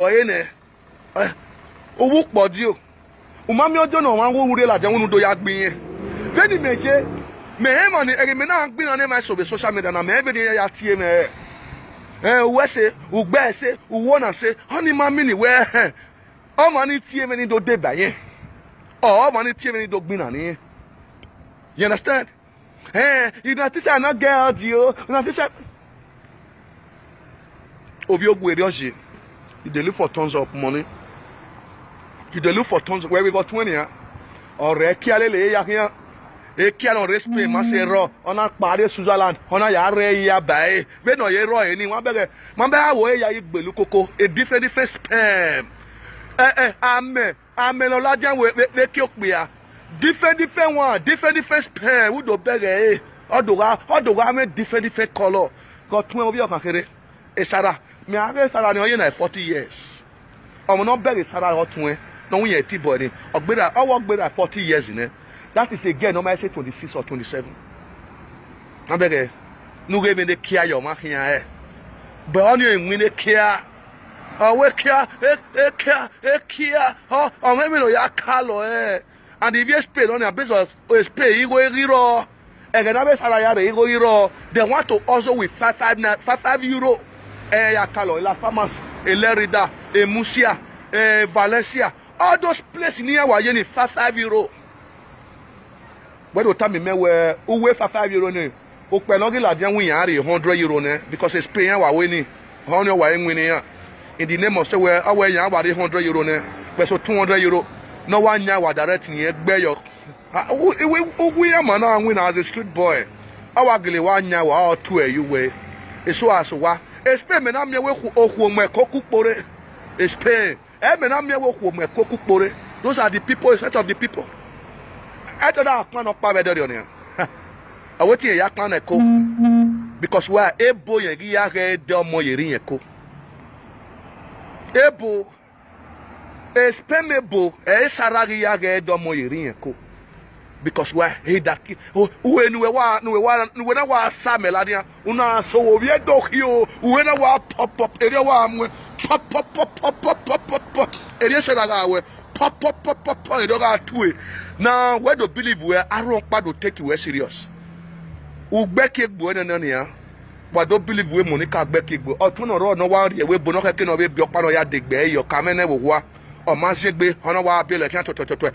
oyene owu podio umami ojo no wan wo wure la je wonu do ya gbin yen beni meje me he mo ni ere me na gbin na my social media na me be ni ya tie me wese ugbe se uwo na se oni mami ni we o mo ni tie me ni do de ba yen o mo ni tie me ni do gbin na ni. You understand? You know this are not girls, you know this are you they look for tons of money. You look for tons of where we got 20 or rekiale ya here. Ekialo respect masero on a party Switzerland on a yare ya bay. We no ye ro any one beggar. Mamba wo ya igbelu koko a different spam. Amen no lajan we kyokbia. Different one, different spam. Who do beggar Odoga me different color. Got 12 years can e Sarah. Me age Sarah ni na 40 years. I'm not beg Sarah or 20. No we ti body. Ogbera I work better 40 years in. That is again no say 26 or 27. I beg no give me the care your man here. But on you win the care. We care oh maybe no ya calo and if you spend on your business pay you go zero. And they want to also with 5 euro. Ya calo Las Palmas, Lerida, Musia, Valencia, all those places near Wayeni 5 euro. Where do time me where who 5 euro ne? Okpelogi la dia win 100 euro ne because it's paying wa winning. How no wa winning in the name of say where away ya wa 100 euro ne. But so 200 euro. No one ya wa direct ni egbe yo. We are man and win as a street boy. Our gilly 1 year or 2 you way. It's so as wa. It's pay me na me we oku me koku pore. It's pay. Me na me we oku me koku pore. Those are the people, set of the people. I thought that plan of power there on. I wait here ya plan eko. Because we are able ye gi ya ge de omo yeri eko. Able expendable saragi ya ge de omo yeri eko. Because why he that when we wa sameladia una so we do here we na wa pop area wa pop area seraga we pop area ga two now where do believe we aron pa do take you serious ugbeke gbo na ya wa do believe we Monica gbeke gbo otun ro no wa re we bo no keke no be bi opa no ya degbe yo kamene wo wa o ma segbe ona wa bi le kan to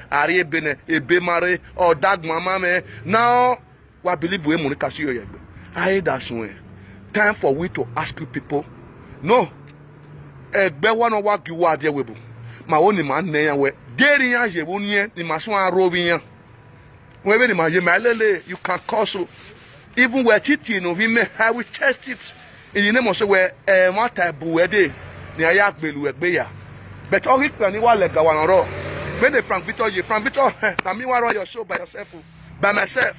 ari ebe ne ebe mare o dagma mame now we believe we Monica see your yegbe I that's when time for we to ask you people no egbe one wa gi wa de webu ma woni ma nne ya we deri ya je wo nie ni ma so arobi ya we be ni ma je ma lele you can cause even we cheating no we may I will test it in the name of say we what type we dey ni aya gbelu egbe ya. But all it can you like one row. When the Frank Victor, na me want your show by yourself, by myself.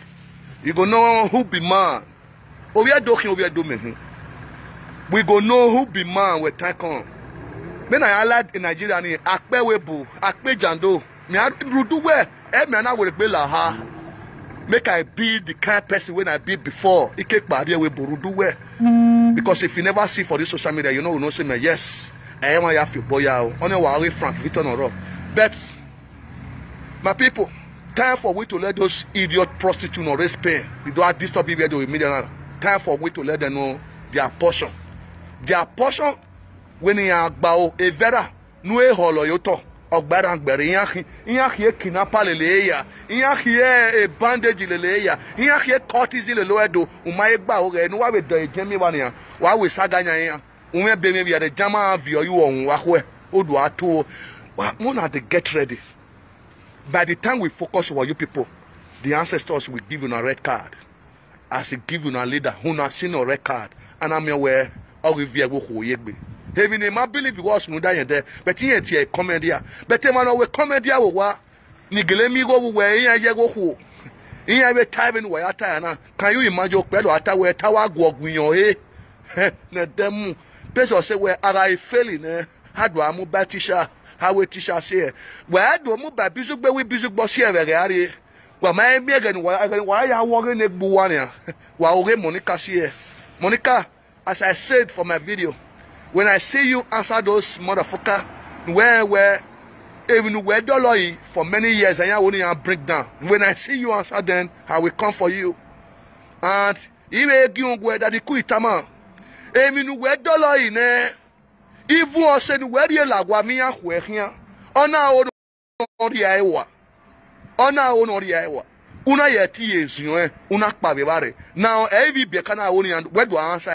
You go know who be man. We are doing. We go know who be man with time come. When I allied in Nigeria, Akpe Webu, Akpe Jando, me I do where me na will be la ha. Make I be the kind person when I be before. Ike Badia Webu do where. Because if you never see for this social media, you know say me yes. I am a yafi boy only worry Frank Victor no. But my people, time for we to let those idiot prostitutes no respect. We don't disturb people with million. Time for we to let them know their portion. Their portion when you are about a vera no e holo yoto ogbara ngbere yan hie kidnapper lele ya yan hie a bandage lele ya yan hie courtesy lele edo umaye gba o re no wa be do ejemi wa ne wa we saganya yan we be me the jama view you on wahwe odu ato we to get ready. By the time we focus on you people, the ancestors will give you a red card. As they give you a leader who not seen a red card, and I'm aware of the view who yegbe. Heaven in my belief was no die there, but he ain't a comedy. But man we comedy wa nigelemi go where he go who. He have a time in where I can you imagine pedo ata where tawa go gunyo na dem person say where I failing how do I move by teacher how we teacher say where do move by bizugbe we bizugbo see very well my me again why you working a buwania wa ore Monica see Monica as I said for my video When I see you answer those motherfucker, where even where dollar for many years and you only break down. When I see you answer, then I will come for you. And even give where that the kuitama. Even where dollar in even I said where you la guamia where here. Ona ono riaewa. Ona ono riaewa. Una yeti is una kpabebare. Now every bekana only and where do I answer